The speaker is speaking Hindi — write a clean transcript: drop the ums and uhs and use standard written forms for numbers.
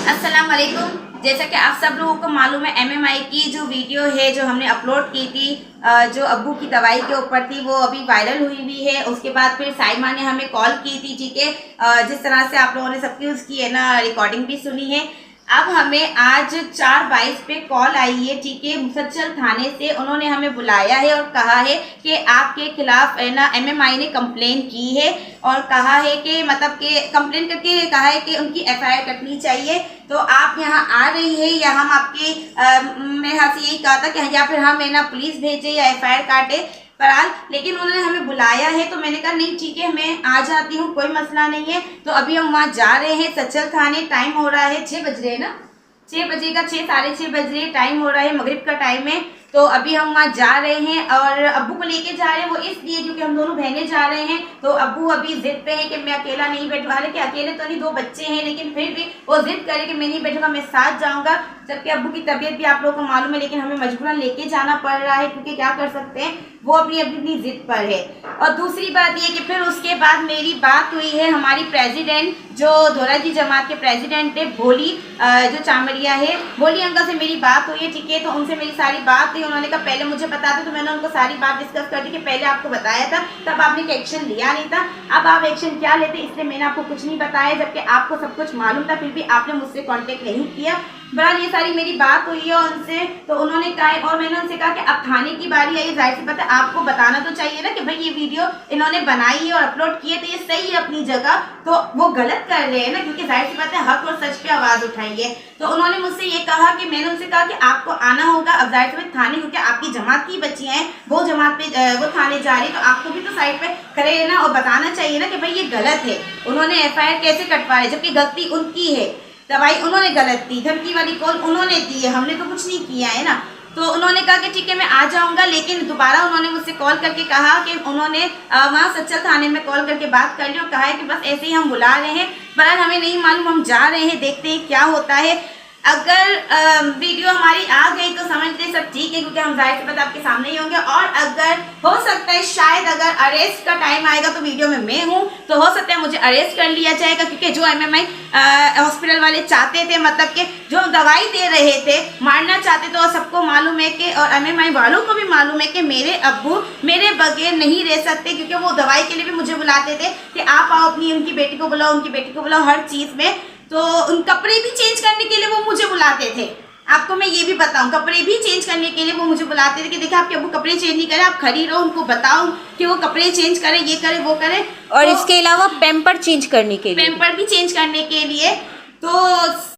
अस्सलाम वालेकुम। जैसा कि आप सब लोगों को मालूम है, एमएमआई की जो वीडियो है जो हमने अपलोड की थी, जो अब्बू की दवाई के ऊपर थी, वो अभी वायरल हुई है। उसके बाद फिर साइमा ने हमें कॉल की थी, ठीक है। जिस तरह से आप लोगों ने सबकी उसकी है ना रिकॉर्डिंग भी सुनी है। अब हमें आज 4:22 पे कॉल आई है, ठीक है, मुफस्सिल थाने से। उन्होंने हमें बुलाया है और कहा है कि आपके खिलाफ है ना एमएमआई ने कंप्लेन की है और कहा है कि मतलब कि कंप्लेन करके कहा है कि उनकी एफआईआर कटनी चाहिए। तो आप यहाँ आ रही है या हम आपके मेरे हाथ से यही कहा था कि या फिर हम है ना पुलिस भेजे या एफआईआर काटे बहरहाल, लेकिन उन्होंने हमें बुलाया है तो मैंने कहा नहीं ठीक है, मैं आ जाती हूँ, कोई मसला नहीं है। तो अभी हम वहाँ जा रहे हैं सच्चल थाने। टाइम हो रहा है 6 बज रहे हैं ना, 6 बजे का 6 साढ़े 6 बज रहे टाइम हो रहा है, मगरिब का टाइम है। तो अभी हम वहाँ जा रहे हैं और अब्बू को लेके जा रहे हैं, वो इसलिए क्योंकि हम दोनों बहनें जा रहे हैं। तो अब्बू अभी जिद पे है कि मैं अकेला नहीं बैठूंगा, हालांकि अकेले तो नहीं, 2 बच्चे हैं, लेकिन फिर भी वो जिद करे कि मैं नहीं बैठूंगा, मैं साथ जाऊंगा। जबकि अब्बू की तबीयत भी आप लोगों को मालूम है, लेकिन हमें मजबूरन लेके जाना पड़ रहा है क्योंकि क्या कर सकते हैं, वो अपनी जिद पर है। और दूसरी बात ये कि फिर उसके बाद मेरी बात हुई है हमारी प्रेसिडेंट, जो धोराजी जमात के प्रेसिडेंट है भोली, जो चामड़िया है, भोली अंकल से मेरी बात हुई है, ठीक है। तो उनसे मेरी सारी बात हुई। उन्होंने कहा पहले मुझे बता दो, तो मैंने उनको सारी बात डिस्कस कर दी कि पहले आपको बताया था, तब आपने एक्शन लिया नहीं था, अब आप एक्शन क्या लेते, इसलिए मैंने आपको कुछ नहीं बताया, जबकि आपको सब कुछ मालूम था, फिर भी आपने मुझसे कांटेक्ट नहीं किया। बहरहाल ये सारी मेरी बात हुई है उनसे। तो उन्होंने कहा और मैंने उनसे कहा कि अब थाने की बारी आई, जाहिर सी बात है आपको बताना तो चाहिए ना कि भाई ये वीडियो इन्होंने बनाई है और अपलोड की है, तो ये सही है अपनी जगह, तो वो गलत कर रहे हैं ना, क्योंकि जाहिर सी बात है हक और सच पे आवाज उठाई है। तो उन्होंने मुझसे ये कहा कि मैंने उनसे कहा कि आपको आना होगा अब जाहिर सी बात थाने, क्योंकि आपकी जमात की बच्चियां हैं, वो जमात पे वो थाने जा रही है, तो आपको भी तो साइड पे खड़े रहना और बताना चाहिए ना कि भाई ये गलत है। उन्होंने एफआईआर कैसे कटवाए जबकि गलती उनकी है, दवाई उन्होंने गलत दी, धमकी वाली कॉल उन्होंने दी है, हमने तो कुछ नहीं किया है ना। तो उन्होंने कहा कि ठीक है मैं आ जाऊंगा, लेकिन दोबारा उन्होंने मुझसे कॉल करके कहा कि उन्होंने वहाँ सच्चल थाने में कॉल करके बात कर ली और कहा है कि बस ऐसे ही हम बुला रहे हैं, पर हमें नहीं मालूम, हम जा रहे हैं, देखते हैं क्या होता है। अगर वीडियो हमारी आ गई तो समझते सब ठीक है, क्योंकि हम जाहिर सी बात आपके सामने ही होंगे। और अगर हो सकता है शायद अगर अरेस्ट का टाइम आएगा तो वीडियो में मैं हूँ, तो हो सकता है मुझे अरेस्ट कर लिया जाएगा, क्योंकि जो एमएमआई हॉस्पिटल वाले चाहते थे, मतलब कि जो दवाई दे रहे थे, मारना चाहते थे, और सबको मालूम है कि और एमएमआई वालों को भी मालूम है कि मेरे अब्बू मेरे बगैर नहीं रह सकते, क्योंकि वो दवाई के लिए भी मुझे बुलाते थे कि आप आओ अपनी उनकी बेटी को बुलाओ, उनकी बेटी को बुलाओ, हर चीज़ में। तो उन कपड़े भी चेंज करने के लिए वो मुझे बुलाते थे, आपको मैं ये भी बताऊं, कपड़े भी चेंज करने के लिए वो मुझे बुलाते थे कि देखिए आपके अब्बू कपड़े चेंज नहीं करें, आप खड़ी रहो, उनको बताओ कि वो कपड़े चेंज करें, ये करें वो करें। और तो इसके अलावा पैम्पर चेंज करने के लिए, पैम्पर भी चेंज करने के लिए। तो